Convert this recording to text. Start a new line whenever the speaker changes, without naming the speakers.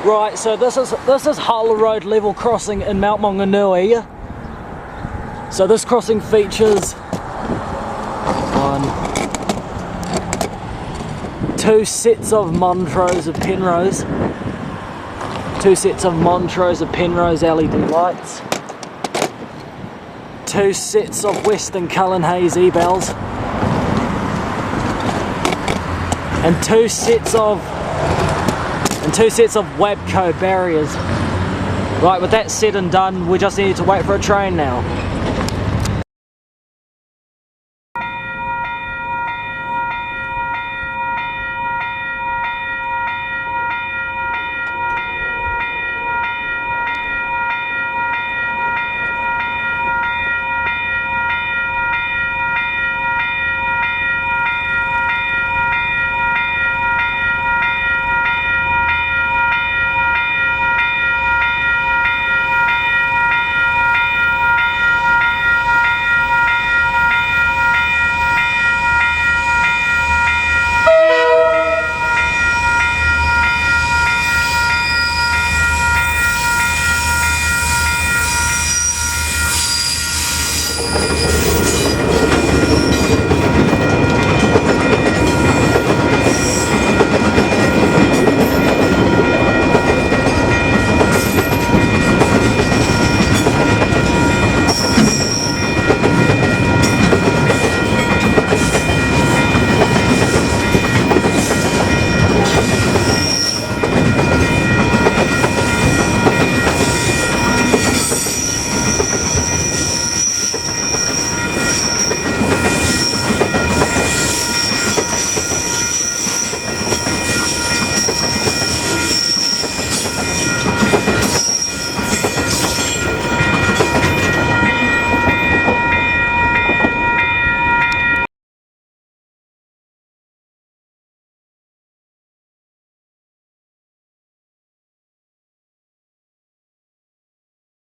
Right, so this is Hull Road level crossing in Mount Maunganui. So this crossing features two sets of Montrose of Penrose, LED lights, two sets of Western Cullen haze e-bells, and two sets of WABCO barriers. Right, with that said and done, we just need to wait for a train now.